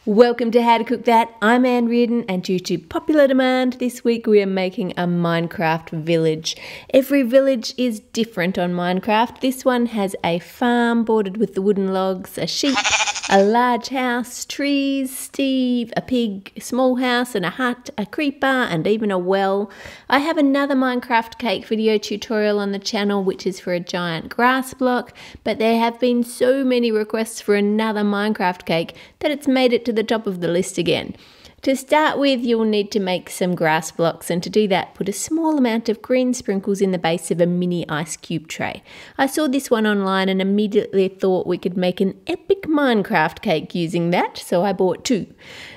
Welcome to How to Cook That. I'm Reardon, and due to popular demand, this week we are making a Minecraft village. Every village is different on Minecraft. This one has a farm bordered with the wooden logs, a sheep, a large house, trees, Steve, a pig, a small house and a hut, a creeper and even a well. I have another Minecraft cake video tutorial on the channel which is for a giant grass block, but there have been so many requests for another Minecraft cake that it's made it to the top of the list again. To start with, you'll need to make some grass blocks, and to do that, put a small amount of green sprinkles in the base of a mini ice cube tray. I saw this one online and immediately thought we could make an epic Minecraft cake using that, so I bought two.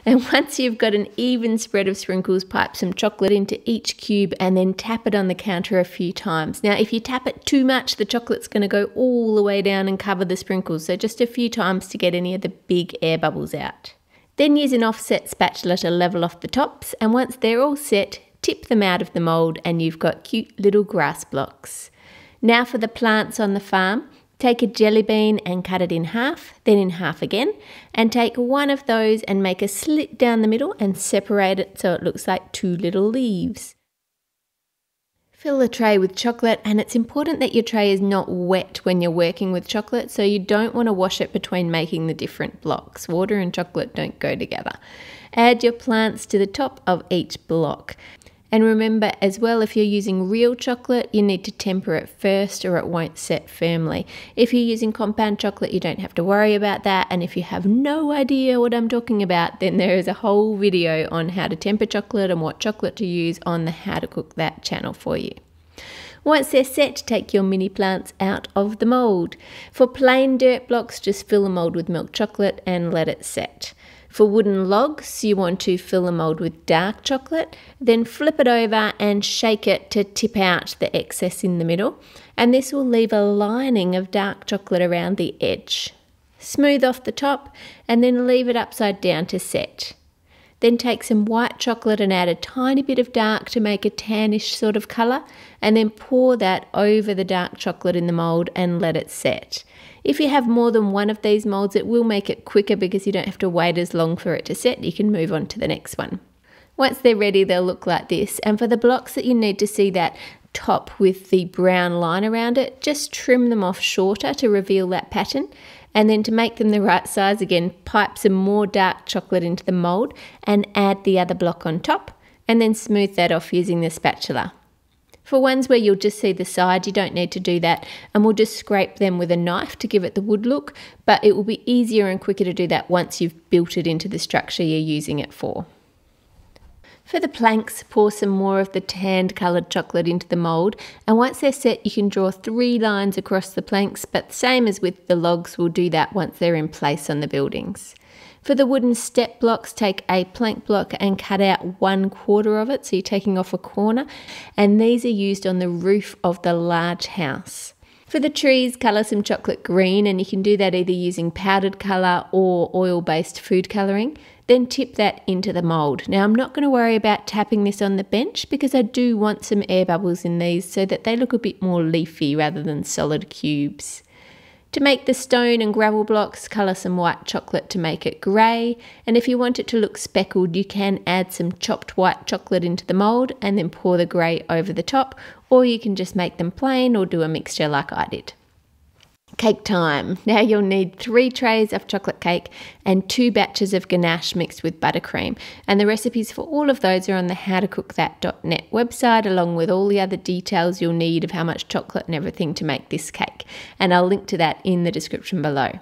And once you've got an even spread of sprinkles, pipe some chocolate into each cube and then tap it on the counter a few times. Now, if you tap it too much, the chocolate's going to go all the way down and cover the sprinkles, so just a few times to get any of the big air bubbles out. Then use an offset spatula to level off the tops, and once they're all set, tip them out of the mould and you've got cute little grass blocks. Now for the plants on the farm, take a jelly bean and cut it in half, then in half again, and take one of those and make a slit down the middle and separate it so it looks like two little leaves. Fill the tray with chocolate, and it's important that your tray is not wet when you're working with chocolate, so you don't want to wash it between making the different blocks. Water and chocolate don't go together. Add your plants to the top of each block. And remember as well, if you're using real chocolate, you need to temper it first or it won't set firmly. If you're using compound chocolate, you don't have to worry about that. And if you have no idea what I'm talking about, then there is a whole video on how to temper chocolate and what chocolate to use on the How to Cook That channel for you. Once they're set, take your mini plants out of the mould. For plain dirt blocks, just fill the mould with milk chocolate and let it set. For wooden logs, you want to fill the mould with dark chocolate, then flip it over and shake it to tip out the excess in the middle, and this will leave a lining of dark chocolate around the edge. Smooth off the top and then leave it upside down to set. Then take some white chocolate and add a tiny bit of dark to make a tannish sort of colour, and then pour that over the dark chocolate in the mould and let it set. If you have more than one of these moulds, it will make it quicker because you don't have to wait as long for it to set. You can move on to the next one. Once they're ready, they'll look like this. And for the blocks that you need to see that top with the brown line around it, just trim them off shorter to reveal that pattern. And then to make them the right size again, pipe some more dark chocolate into the mould and add the other block on top, and then smooth that off using the spatula. For ones where you'll just see the side, you don't need to do that, and we'll just scrape them with a knife to give it the wood look, but it will be easier and quicker to do that once you've built it into the structure you're using it for. For the planks, pour some more of the tanned coloured chocolate into the mould, and once they're set you can draw 3 lines across the planks, but same as with the logs, we'll do that once they're in place on the buildings. For the wooden step blocks, take a plank block and cut out 1/4 of it, so you're taking off a corner, and these are used on the roof of the large house. For the trees, colour some chocolate green, and you can do that either using powdered colour or oil-based food colouring. Then tip that into the mould. Now I'm not going to worry about tapping this on the bench because I do want some air bubbles in these so that they look a bit more leafy rather than solid cubes. To make the stone and gravel blocks, colour some white chocolate to make it grey, and if you want it to look speckled, you can add some chopped white chocolate into the mould and then pour the grey over the top, or you can just make them plain or do a mixture like I did. Cake time. Now you'll need 3 trays of chocolate cake and 2 batches of ganache mixed with buttercream, and the recipes for all of those are on the howtocookthat.net website, along with all the other details you'll need of how much chocolate and everything to make this cake, and I'll link to that in the description below.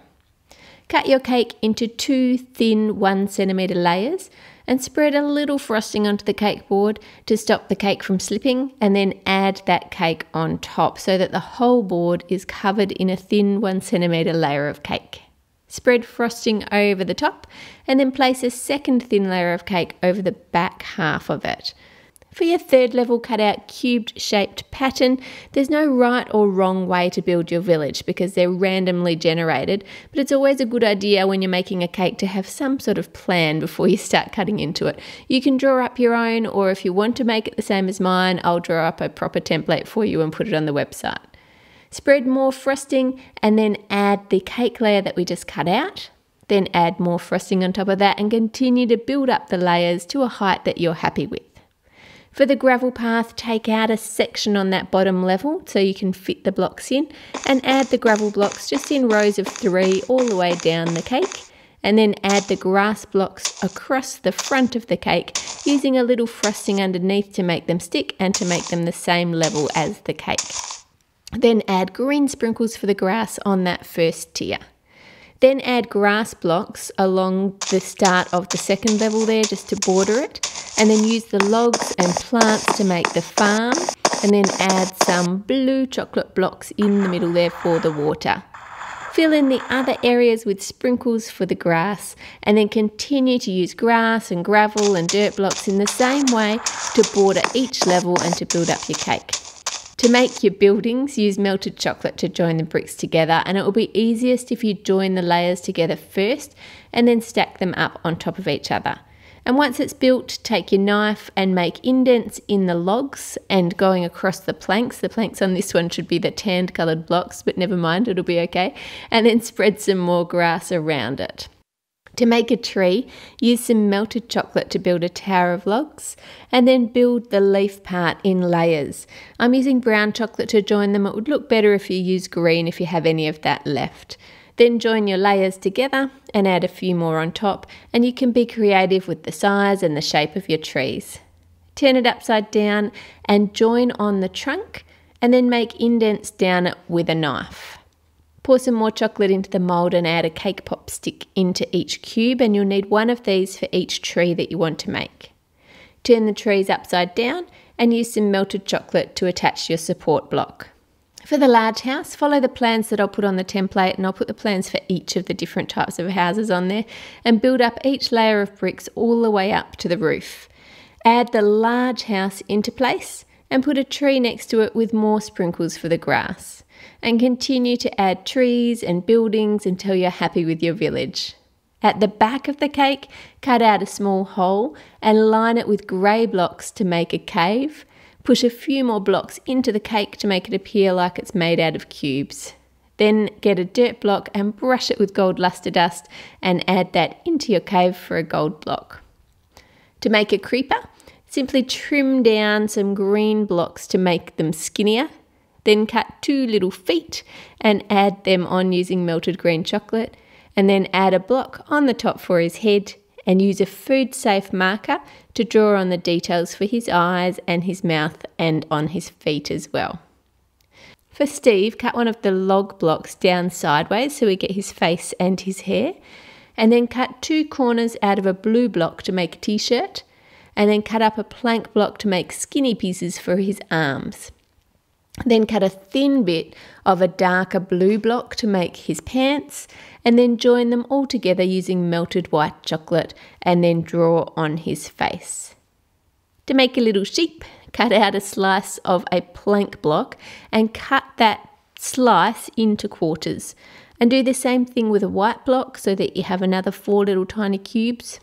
Cut your cake into 2 thin 1 centimetre layers and spread a little frosting onto the cake board to stop the cake from slipping, and then add that cake on top so that the whole board is covered in a thin 1 centimetre layer of cake. Spread frosting over the top and then place a second thin layer of cake over the back half of it. For your third level, cut out cubed shaped pattern. There's no right or wrong way to build your village because they're randomly generated, but it's always a good idea when you're making a cake to have some sort of plan before you start cutting into it. You can draw up your own, or if you want to make it the same as mine, I'll draw up a proper template for you and put it on the website. Spread more frosting and then add the cake layer that we just cut out. Then add more frosting on top of that and continue to build up the layers to a height that you're happy with. For the gravel path, take out a section on that bottom level so you can fit the blocks in, and add the gravel blocks just in rows of 3 all the way down the cake, and then add the grass blocks across the front of the cake using a little frosting underneath to make them stick and to make them the same level as the cake. Then add green sprinkles for the grass on that first tier. Then add grass blocks along the start of the second level there just to border it, and then use the logs and plants to make the farm, and then add some blue chocolate blocks in the middle there for the water. Fill in the other areas with sprinkles for the grass, and then continue to use grass and gravel and dirt blocks in the same way to border each level and to build up your cake. To make your buildings, use melted chocolate to join the bricks together, and it will be easiest if you join the layers together first and then stack them up on top of each other. And once it's built, take your knife and make indents in the logs and going across the planks. The planks on this one should be the tanned coloured blocks, but never mind, it'll be okay. And then spread some more grass around it. To make a tree, use some melted chocolate to build a tower of logs, and then build the leaf part in layers. I'm using brown chocolate to join them. It would look better if you use green if you have any of that left. Then join your layers together and add a few more on top, and you can be creative with the size and the shape of your trees. Turn it upside down and join on the trunk, and then make indents down it with a knife. Pour some more chocolate into the mould and add a cake pop stick into each cube, and you'll need one of these for each tree that you want to make. Turn the trees upside down and use some melted chocolate to attach your support block. For the large house, follow the plans that I'll put on the template, and I'll put the plans for each of the different types of houses on there, and build up each layer of bricks all the way up to the roof. Add the large house into place and put a tree next to it with more sprinkles for the grass. And continue to add trees and buildings until you're happy with your village. At the back of the cake, cut out a small hole and line it with grey blocks to make a cave. Push a few more blocks into the cake to make it appear like it's made out of cubes. Then get a dirt block and brush it with gold luster dust and add that into your cave for a gold block. To make a creeper, simply trim down some green blocks to make them skinnier. Then cut 2 little feet and add them on using melted green chocolate, and then add a block on the top for his head, and use a food safe marker to draw on the details for his eyes and his mouth and on his feet as well. For Steve, cut one of the log blocks down sideways so we get his face and his hair, and then cut 2 corners out of a blue block to make a t-shirt, and then cut up a plank block to make skinny pieces for his arms. Then cut a thin bit of a darker blue block to make his pants, and then join them all together using melted white chocolate, and then draw on his face. To make a little sheep, cut out a slice of a plank block and cut that slice into quarters. And do the same thing with a white block so that you have another 4 little tiny cubes.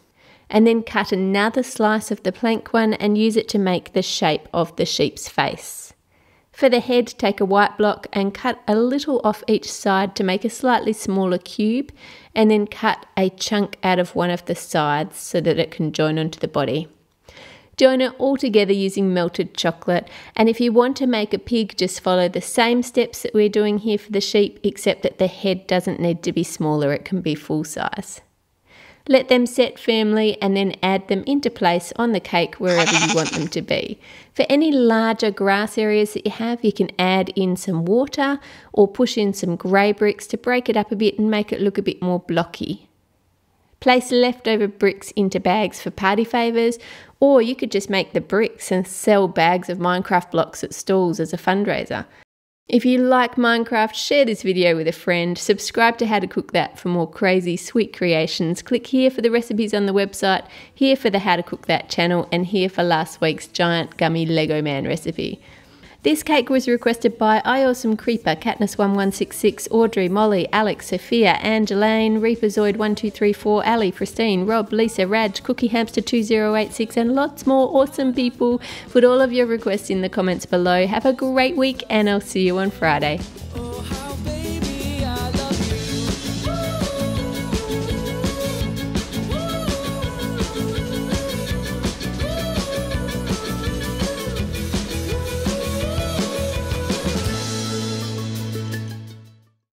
And then cut another slice of the plank one and use it to make the shape of the sheep's face. For the head, take a white block and cut a little off each side to make a slightly smaller cube, and then cut a chunk out of one of the sides so that it can join onto the body. Join it all together using melted chocolate, and if you want to make a pig, just follow the same steps that we're doing here for the sheep, except that the head doesn't need to be smaller, it can be full size. Let them set firmly and then add them into place on the cake wherever you want them to be. For any larger grass areas that you have, you can add in some water or push in some grey bricks to break it up a bit and make it look a bit more blocky. Place leftover bricks into bags for party favours, or you could just make the bricks and sell bags of Minecraft blocks at stalls as a fundraiser. If you like Minecraft, share this video with a friend, subscribe to How to Cook That for more crazy sweet creations, click here for the recipes on the website, here for the How to Cook That channel, and here for last week's giant gummy Lego Man recipe. This cake was requested by iAwesome Creeper, Katniss1166, Audrey, Molly, Alex, Sophia, Angelane, Reaperzoid1234, Ali, Pristine, Rob, Lisa, Raj, Cookie Hamster 2086, and lots more awesome people. Put all of your requests in the comments below. Have a great week, and I'll see you on Friday.